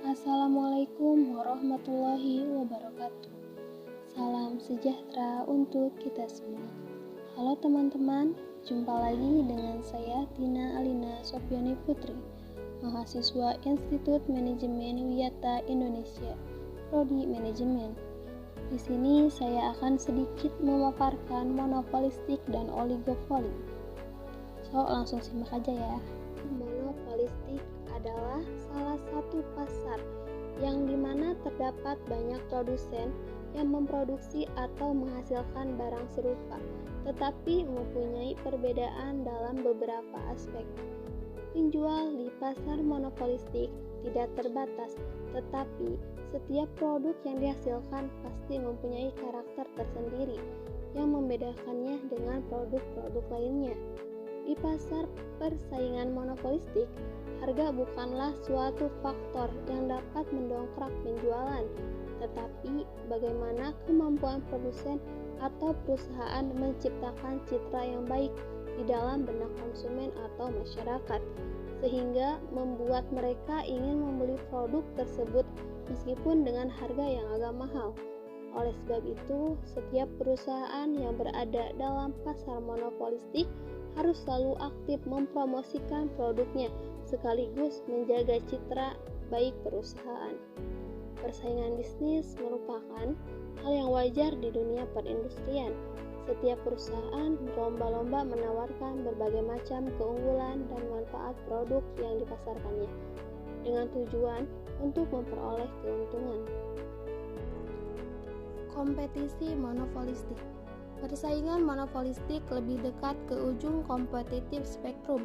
Assalamualaikum warahmatullahi wabarakatuh. Salam sejahtera untuk kita semua. Halo teman-teman, jumpa lagi dengan saya Tina Alina Sofiani Putri, mahasiswa Institut Manajemen Wiyata Indonesia, Prodi Manajemen. Di sini saya akan sedikit memaparkan monopolistik dan oligopoli. So, langsung simak aja ya. Monopolistik adalah salah satu pasar yang dimana terdapat banyak produsen yang memproduksi atau menghasilkan barang serupa, tetapi mempunyai perbedaan dalam beberapa aspek. Penjual di pasar monopolistik tidak terbatas, tetapi setiap produk yang dihasilkan pasti mempunyai karakter tersendiri yang membedakannya dengan produk-produk lainnya. Di pasar persaingan monopolistik, harga bukanlah suatu faktor yang dapat mendongkrak penjualan, tetapi bagaimana kemampuan produsen atau perusahaan menciptakan citra yang baik di dalam benak konsumen atau masyarakat, sehingga membuat mereka ingin membeli produk tersebut meskipun dengan harga yang agak mahal. Oleh sebab itu, setiap perusahaan yang berada dalam pasar monopolistik harus selalu aktif mempromosikan produknya sekaligus menjaga citra baik perusahaan. Persaingan bisnis merupakan hal yang wajar di dunia perindustrian. Setiap perusahaan berlomba-lomba menawarkan berbagai macam keunggulan dan manfaat produk yang dipasarkannya dengan tujuan untuk memperoleh keuntungan. Kompetisi monopolistik. Persaingan monopolistik lebih dekat ke ujung kompetitif spektrum.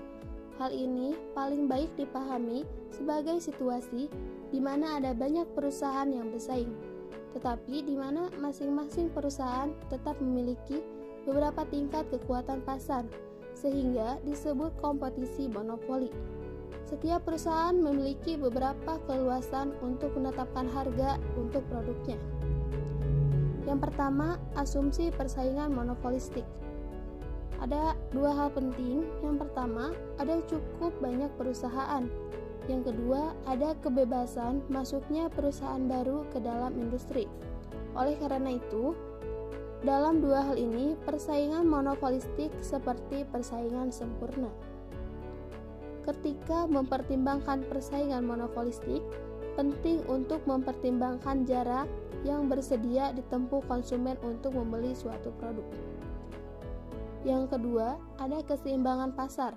Hal ini paling baik dipahami sebagai situasi di mana ada banyak perusahaan yang bersaing, tetapi di mana masing-masing perusahaan tetap memiliki beberapa tingkat kekuatan pasar, sehingga disebut kompetisi monopoli. Setiap perusahaan memiliki beberapa keluasan untuk menetapkan harga untuk produknya. Yang pertama, asumsi persaingan monopolistik. Ada dua hal penting. Yang pertama, ada cukup banyak perusahaan. Yang kedua, ada kebebasan masuknya perusahaan baru ke dalam industri. Oleh karena itu, dalam dua hal ini, persaingan monopolistik seperti persaingan sempurna. Ketika mempertimbangkan persaingan monopolistik, penting untuk mempertimbangkan jarak yang bersedia ditempuh konsumen untuk membeli suatu produk. Yang kedua, ada keseimbangan pasar.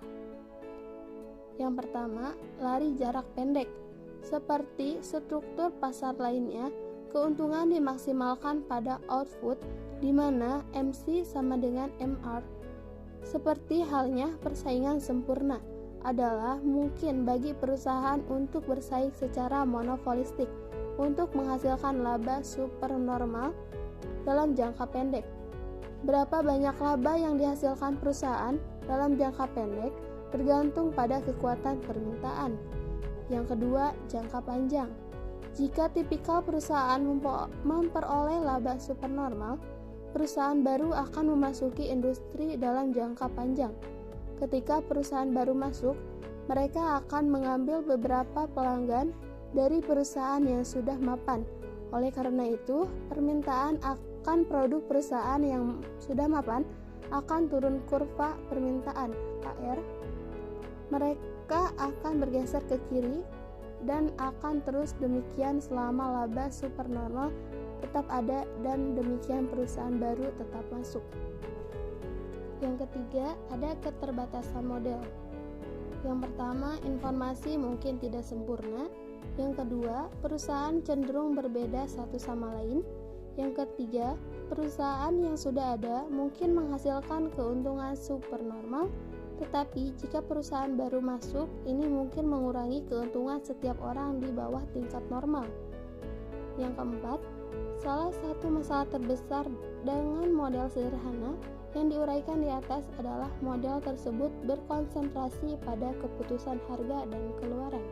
Yang pertama, lari jarak pendek. Seperti struktur pasar lainnya, keuntungan dimaksimalkan pada output di mana MC sama dengan MR. Seperti halnya persaingan sempurna adalah mungkin bagi perusahaan untuk bersaing secara monopolistik untuk menghasilkan laba supernormal dalam jangka pendek. Berapa banyak laba yang dihasilkan perusahaan dalam jangka pendek tergantung pada kekuatan permintaan. Yang kedua, jangka panjang. Jika tipikal perusahaan memperoleh laba supernormal, perusahaan baru akan memasuki industri dalam jangka panjang. Ketika perusahaan baru masuk, mereka akan mengambil beberapa pelanggan dari perusahaan yang sudah mapan. Oleh karena itu, permintaan akan produk perusahaan yang sudah mapan akan turun kurva permintaan (KR). Mereka akan bergeser ke kiri dan akan terus demikian selama laba supernormal tetap ada dan demikian perusahaan baru tetap masuk. Yang ketiga, ada keterbatasan model. Yang pertama, informasi mungkin tidak sempurna. Yang kedua, perusahaan cenderung berbeda satu sama lain. Yang ketiga, perusahaan yang sudah ada mungkin menghasilkan keuntungan supernormal, tetapi jika perusahaan baru masuk, ini mungkin mengurangi keuntungan setiap orang di bawah tingkat normal. Yang keempat, salah satu masalah terbesar dengan model sederhana yang diuraikan di atas adalah model tersebut berkonsentrasi pada keputusan harga dan keluaran.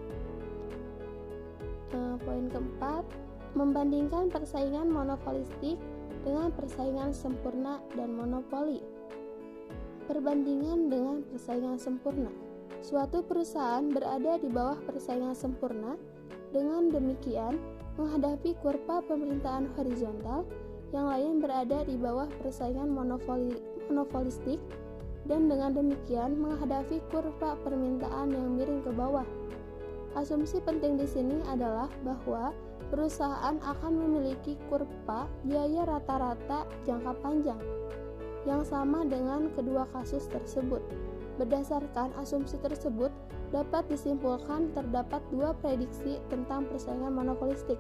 Poin keempat, membandingkan persaingan monopolistik dengan persaingan sempurna dan monopoli. Perbandingan dengan persaingan sempurna. Suatu perusahaan berada di bawah persaingan sempurna Dengan demikian, menghadapi kurva pemerintahan horizontal, yang lain berada di bawah persaingan monopolistik, dan dengan demikian menghadapi kurva permintaan yang miring ke bawah. Asumsi penting di sini adalah bahwa perusahaan akan memiliki kurva biaya rata-rata jangka panjang yang sama dengan kedua kasus tersebut. Berdasarkan asumsi tersebut, dapat disimpulkan terdapat dua prediksi tentang persaingan monopolistik.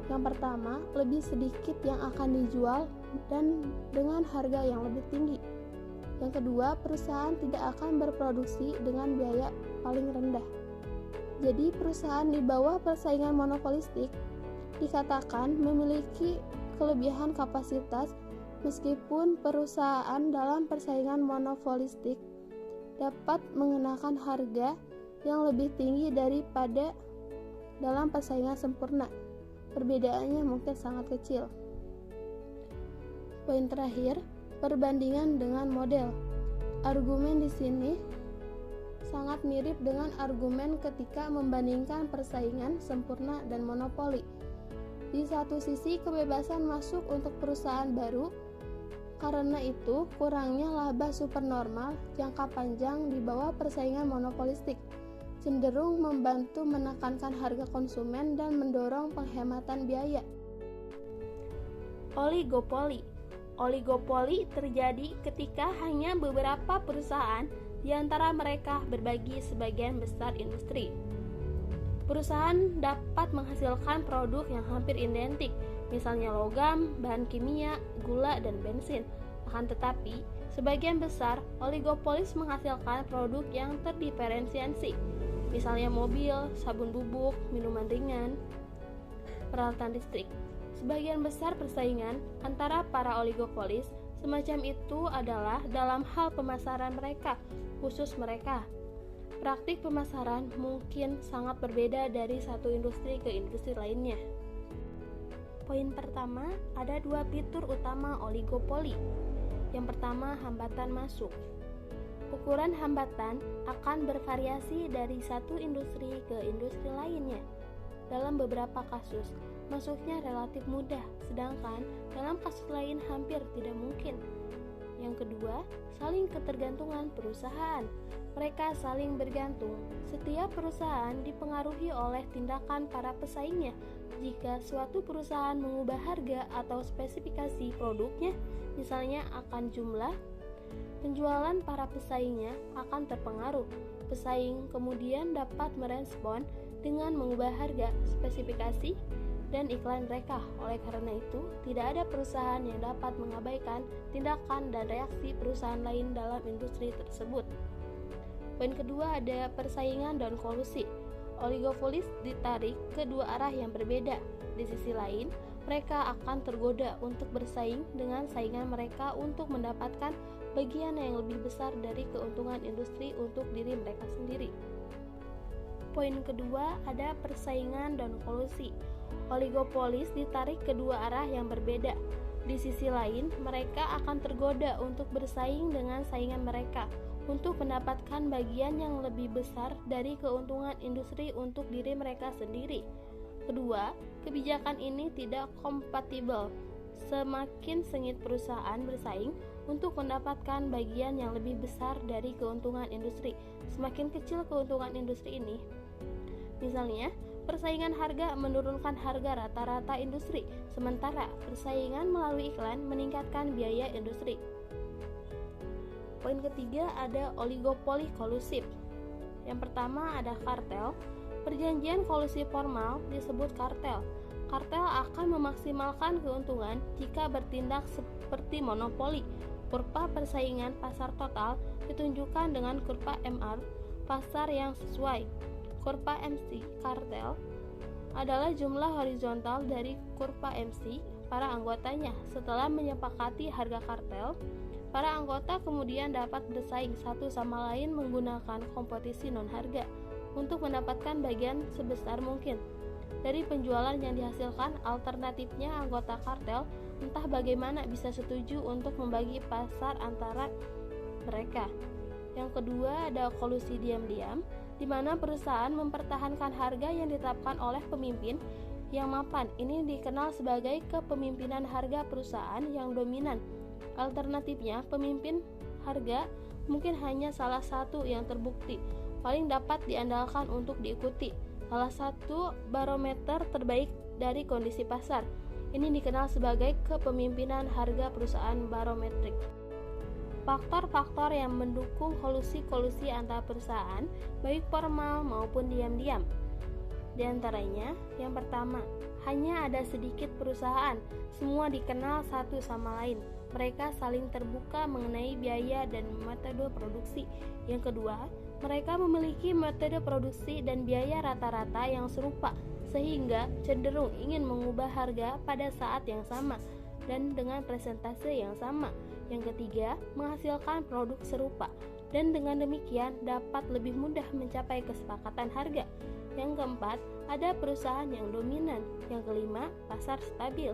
Yang pertama, lebih sedikit yang akan dijual dan dengan harga yang lebih tinggi. Yang kedua, perusahaan tidak akan berproduksi dengan biaya paling rendah. Jadi, perusahaan di bawah persaingan monopolistik dikatakan memiliki kelebihan kapasitas, meskipun perusahaan dalam persaingan monopolistik dapat mengenakan harga yang lebih tinggi daripada dalam persaingan sempurna. Perbedaannya mungkin sangat kecil. Poin terakhir, perbandingan dengan model. Argumen di sini sangat mirip dengan argumen ketika membandingkan persaingan sempurna dan monopoli. Di satu sisi, kebebasan masuk untuk perusahaan baru, karena itu kurangnya laba supernormal jangka panjang di bawah persaingan monopolistik cenderung membantu menekankan harga konsumen dan mendorong penghematan biaya. Oligopoli. Oligopoli terjadi ketika hanya beberapa perusahaan di antara mereka berbagi sebagian besar industri. Perusahaan dapat menghasilkan produk yang hampir identik, misalnya logam, bahan kimia, gula, dan bensin. Akan tetapi, sebagian besar oligopolis menghasilkan produk yang terdiferensiasi, misalnya mobil, sabun bubuk, minuman ringan, peralatan listrik. Sebagian besar persaingan antara para oligopolis semacam itu adalah dalam hal pemasaran mereka, khusus mereka. Praktik pemasaran mungkin sangat berbeda dari satu industri ke industri lainnya. Poin pertama, ada dua fitur utama oligopoli. Yang pertama, hambatan masuk. Ukuran hambatan akan bervariasi dari satu industri ke industri lainnya. Dalam beberapa kasus, masuknya relatif mudah, sedangkan dalam kasus lain hampir tidak mungkin. Yang kedua, saling ketergantungan perusahaan. Mereka saling bergantung. Setiap perusahaan dipengaruhi oleh tindakan para pesaingnya. Jika suatu perusahaan mengubah harga atau spesifikasi produknya, misalnya akan jumlah penjualan para pesaingnya akan terpengaruh. Pesaing kemudian dapat merespon dengan mengubah harga, spesifikasi, dan iklan mereka. Oleh karena itu, tidak ada perusahaan yang dapat mengabaikan tindakan dan reaksi perusahaan lain dalam industri tersebut. Poin kedua, ada persaingan dan kolusi. Oligopolis ditarik ke dua arah yang berbeda. Di sisi lain, mereka akan tergoda untuk bersaing dengan saingan mereka untuk mendapatkan bagian yang lebih besar dari keuntungan industri untuk diri mereka sendiri. Poin kedua, ada persaingan dan kolusi. Oligopolis ditarik ke dua arah yang berbeda. Di sisi lain, mereka akan tergoda untuk bersaing dengan saingan mereka untuk mendapatkan bagian yang lebih besar dari keuntungan industri untuk diri mereka sendiri. Kedua, kebijakan ini tidak kompatibel. Semakin sengit perusahaan bersaing untuk mendapatkan bagian yang lebih besar dari keuntungan industri, semakin kecil keuntungan industri ini. Misalnya, persaingan harga menurunkan harga rata-rata industri, sementara persaingan melalui iklan meningkatkan biaya industri. Poin ketiga, ada oligopoli kolusif. Yang pertama, ada kartel. Perjanjian kolusi formal disebut kartel. Kartel akan memaksimalkan keuntungan jika bertindak seperti monopoli. Kurva persaingan pasar total ditunjukkan dengan kurva MR, pasar yang sesuai. Kurva MC, kartel, adalah jumlah horizontal dari kurva MC para anggotanya. Setelah menyepakati harga kartel, para anggota kemudian dapat bersaing satu sama lain menggunakan kompetisi non-harga untuk mendapatkan bagian sebesar mungkin dari penjualan yang dihasilkan. Alternatifnya, anggota kartel entah bagaimana bisa setuju untuk membagi pasar antara mereka. Yang kedua, ada kolusi diam-diam. di mana perusahaan mempertahankan harga yang ditetapkan oleh pemimpin yang mapan. Ini dikenal sebagai kepemimpinan harga perusahaan yang dominan. Alternatifnya, pemimpin harga mungkin hanya salah satu yang terbukti, paling dapat diandalkan untuk diikuti, salah satu barometer terbaik dari kondisi pasar. Ini dikenal sebagai kepemimpinan harga perusahaan barometrik. Faktor-faktor yang mendukung kolusi-kolusi antar perusahaan, baik formal maupun diam-diam. Di antaranya, yang pertama, hanya ada sedikit perusahaan, semua dikenal satu sama lain. Mereka saling terbuka mengenai biaya dan metode produksi. Yang kedua, mereka memiliki metode produksi dan biaya rata-rata yang serupa, sehingga cenderung ingin mengubah harga pada saat yang sama dan dengan presentase yang sama. Yang ketiga, menghasilkan produk serupa, dan dengan demikian dapat lebih mudah mencapai kesepakatan harga. Yang keempat, ada perusahaan yang dominan. Yang kelima, pasar stabil.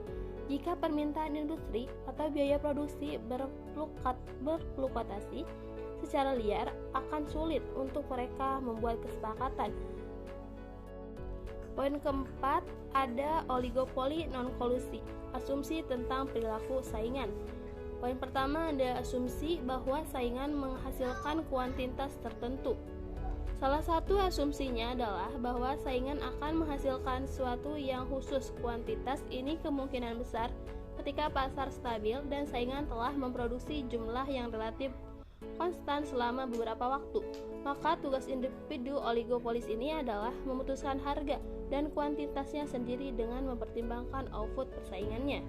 Jika permintaan industri atau biaya produksi berfluktuasi secara liar, akan sulit untuk mereka membuat kesepakatan. Poin keempat, ada oligopoli non-kolusi, asumsi tentang perilaku saingan. Poin pertama, ada asumsi bahwa saingan menghasilkan kuantitas tertentu. Salah satu asumsinya adalah bahwa saingan akan menghasilkan sesuatu yang khusus. Kuantitas ini kemungkinan besar ketika pasar stabil dan saingan telah memproduksi jumlah yang relatif konstan selama beberapa waktu. Maka tugas individu oligopolis ini adalah memutuskan harga dan kuantitasnya sendiri dengan mempertimbangkan output persaingannya.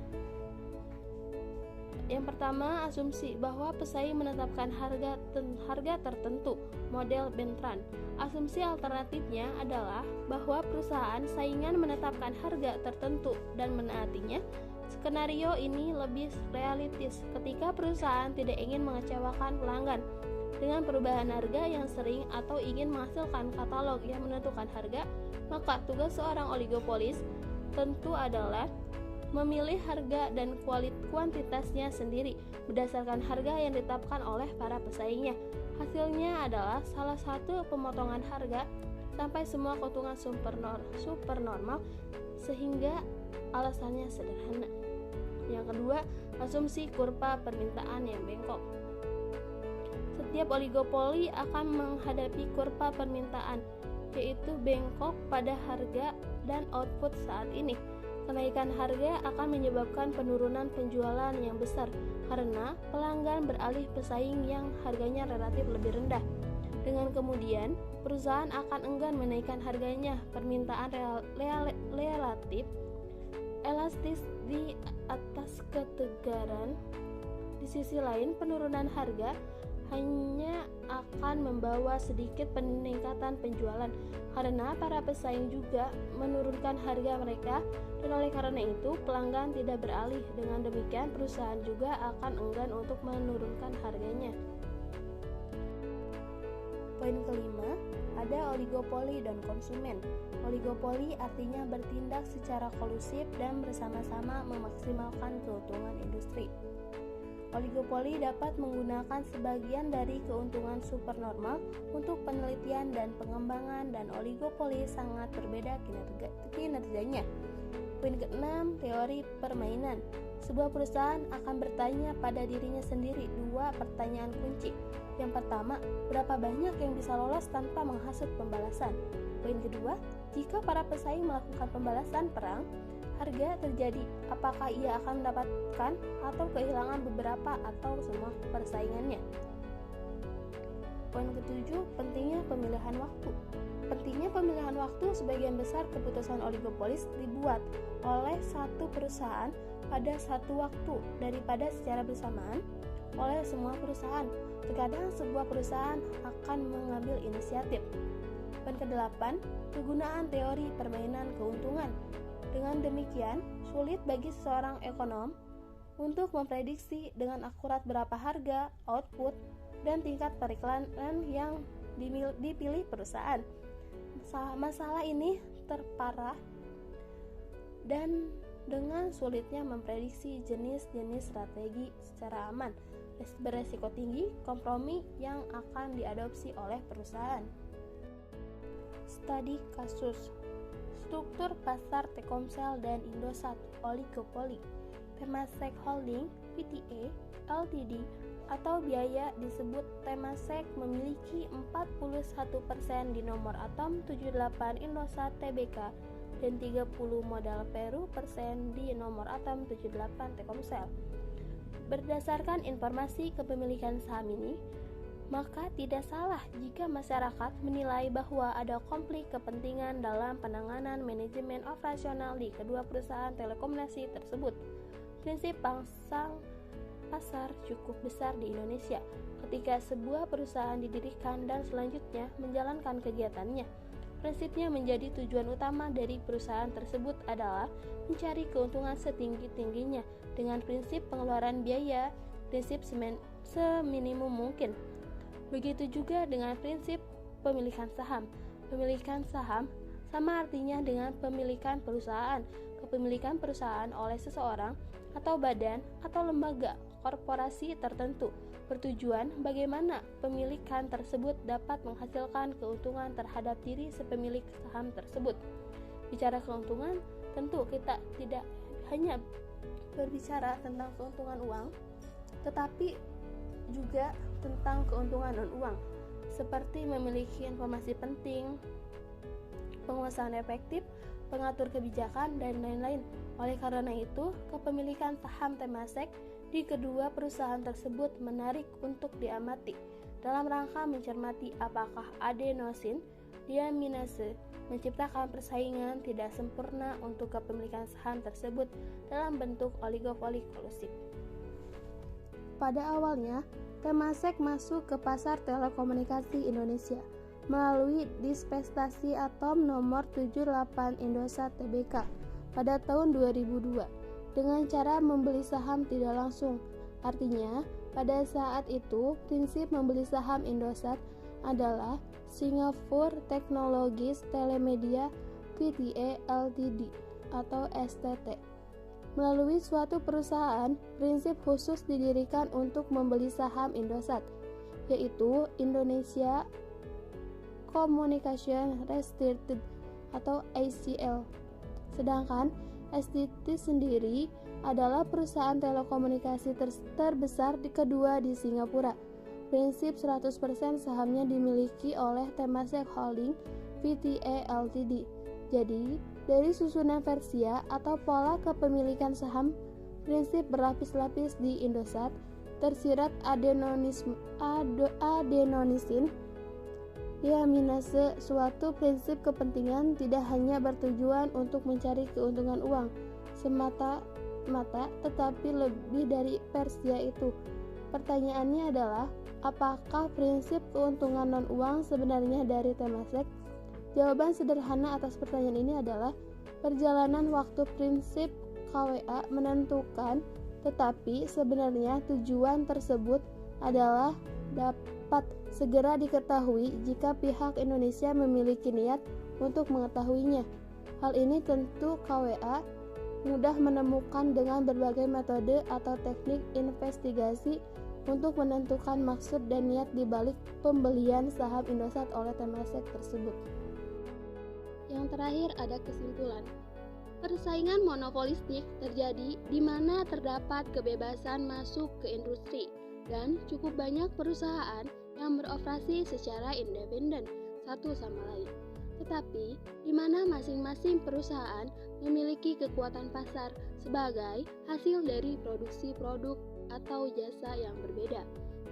Yang pertama, asumsi bahwa pesaing menetapkan harga tertentu, model Bertrand. Asumsi alternatifnya adalah bahwa perusahaan saingan menetapkan harga tertentu dan menaatinya. Skenario ini lebih realistis ketika perusahaan tidak ingin mengecewakan pelanggan dengan perubahan harga yang sering atau ingin menghasilkan katalog yang menentukan harga. Maka tugas seorang oligopolis tentu adalah memilih harga dan kuantitasnya sendiri berdasarkan harga yang ditetapkan oleh para pesaingnya. Hasilnya adalah salah satu pemotongan harga sampai semua keuntungan supernormal, sehingga alasannya sederhana. Yang kedua, asumsi kurva permintaan yang bengkok. Setiap oligopoli akan menghadapi kurva permintaan, yaitu bengkok pada harga dan output saat ini. Kenaikan harga akan menyebabkan penurunan penjualan yang besar karena pelanggan beralih pesaing yang harganya relatif lebih rendah. Dengan kemudian, perusahaan akan enggan menaikkan harganya. Permintaan relatif elastis di atas ketegaran. Di sisi lain, penurunan harga hanya akan membawa sedikit peningkatan penjualan karena para pesaing juga menurunkan harga mereka, dan oleh karena itu pelanggan tidak beralih. Dengan demikian perusahaan juga akan enggan untuk menurunkan harganya. Poin kelima, ada oligopoli dan konsumen. Oligopoli artinya bertindak secara kolusif dan bersama-sama memaksimalkan keuntungan industri. Oligopoli dapat menggunakan sebagian dari keuntungan supernormal untuk penelitian dan pengembangan, dan oligopoli sangat berbeda kinerjanya. Poin ke-6, teori permainan. Sebuah perusahaan akan bertanya pada dirinya sendiri dua pertanyaan kunci. Yang pertama, berapa banyak yang bisa lolos tanpa menghasut pembalasan? Poin kedua, jika para pesaing melakukan pembalasan perang, harga terjadi, apakah ia akan mendapatkan atau kehilangan beberapa atau semua persaingannya? Poin ketujuh, pentingnya pemilihan waktu. Pentingnya pemilihan waktu, sebagian besar keputusan oligopolis dibuat oleh satu perusahaan pada satu waktu daripada secara bersamaan oleh semua perusahaan. Terkadang sebuah perusahaan akan mengambil inisiatif. Poin ke-8, kegunaan teori permainan keuntungan. Dengan demikian, sulit bagi seorang ekonom untuk memprediksi dengan akurat berapa harga, output, dan tingkat periklanan yang dipilih perusahaan. Masalah ini terparah dan dengan sulitnya memprediksi jenis-jenis strategi secara aman, beresiko tinggi kompromi yang akan diadopsi oleh perusahaan. studi kasus struktur pasar Telkomsel dan Indosat oligopoli. Temasek Holding Pte. Ltd. atau biaya disebut Temasek memiliki 41% di nomor atom 78 Indosat Tbk dan 30 modal Peru persen di nomor atom 78 Telkomsel. Berdasarkan informasi kepemilikan saham ini, maka tidak salah jika masyarakat menilai bahwa ada konflik kepentingan dalam penanganan manajemen operasional di kedua perusahaan telekomunikasi tersebut. Prinsip pangsa pasar cukup besar di Indonesia ketika sebuah perusahaan didirikan dan selanjutnya menjalankan kegiatannya. Prinsipnya menjadi tujuan utama dari perusahaan tersebut adalah mencari keuntungan setinggi-tingginya dengan prinsip pengeluaran biaya, prinsip seminimum mungkin. Begitu juga dengan prinsip pemilikan saham. Pemilikan saham sama artinya dengan pemilikan perusahaan. Kepemilikan perusahaan oleh seseorang atau badan atau lembaga korporasi tertentu bertujuan bagaimana pemilikan tersebut dapat menghasilkan keuntungan terhadap diri sepemilik saham tersebut. Bicara keuntungan, tentu kita tidak hanya berbicara tentang keuntungan uang, tetapi juga tentang keuntungan non-uang, seperti memiliki informasi penting, penguasaan efektif, pengatur kebijakan, dan lain-lain. Oleh karena itu, kepemilikan saham Temasek di kedua perusahaan tersebut menarik untuk diamati dalam rangka mencermati apakah adenosin diaminase menciptakan persaingan tidak sempurna untuk kepemilikan saham tersebut dalam bentuk oligopoli kolusif. Pada awalnya, Temasek masuk ke pasar telekomunikasi Indonesia melalui dispensasi atom nomor 78 Indosat Tbk pada tahun 2002 dengan cara membeli saham tidak langsung. Artinya, pada saat itu prinsip membeli saham Indosat adalah Singapore Technologies Telemedia Pte. Ltd. atau STT. Melalui suatu perusahaan, prinsip khusus didirikan untuk membeli saham Indosat, yaitu Indonesia Communication Restricted atau ACL. Sedangkan STT sendiri adalah perusahaan telekomunikasi terbesar kedua di Singapura. Prinsip 100% sahamnya dimiliki oleh Temasek Holding Pte. Ltd. Jadi, dari susunan versia atau pola kepemilikan saham, prinsip berlapis-lapis di Indosat tersirat adenosin diaminase, suatu prinsip kepentingan tidak hanya bertujuan untuk mencari keuntungan uang semata-mata, tetapi lebih dari versia itu. Pertanyaannya adalah, apakah prinsip keuntungan non-uang sebenarnya dari Temasek? Jawaban sederhana atas pertanyaan ini adalah perjalanan waktu prinsip KWA menentukan, tetapi sebenarnya tujuan tersebut adalah dapat segera diketahui jika pihak Indonesia memiliki niat untuk mengetahuinya. Hal ini tentu KWA mudah menemukan dengan berbagai metode atau teknik investigasi untuk menentukan maksud dan niat di balik pembelian saham Indosat oleh Temasek tersebut. Yang terakhir ada kesimpulan. Persaingan monopolistik terjadi di mana terdapat kebebasan masuk ke industri dan cukup banyak perusahaan yang beroperasi secara independen satu sama lain. Tetapi di mana masing-masing perusahaan memiliki kekuatan pasar sebagai hasil dari produksi produk atau jasa yang berbeda.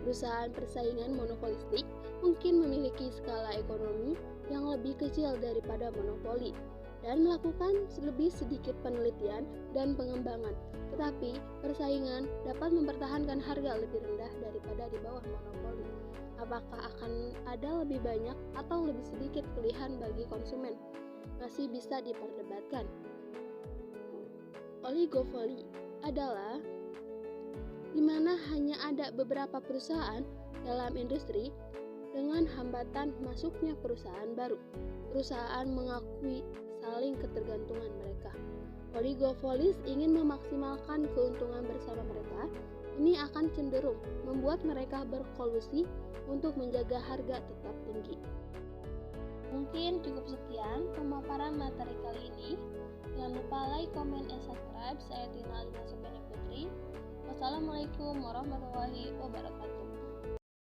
Perusahaan persaingan monopolistik mungkin memiliki skala ekonomi yang lebih kecil daripada monopoli dan melakukan lebih sedikit penelitian dan pengembangan, tetapi persaingan dapat mempertahankan harga lebih rendah daripada di bawah monopoli. Apakah akan ada lebih banyak atau lebih sedikit pilihan bagi konsumen? Masih bisa diperdebatkan. Oligopoli adalah di mana hanya ada beberapa perusahaan dalam industri dengan hambatan masuknya perusahaan baru. Perusahaan mengakui saling ketergantungan mereka. Oligopolis ingin memaksimalkan keuntungan bersama mereka. Ini akan cenderung membuat mereka berkolusi untuk menjaga harga tetap tinggi. Mungkin cukup sekian pemaparan materi kali ini. Jangan lupa like, comment, and subscribe. Saya Tina Alina Sofiani Putri. Wassalamualaikum warahmatullahi wabarakatuh.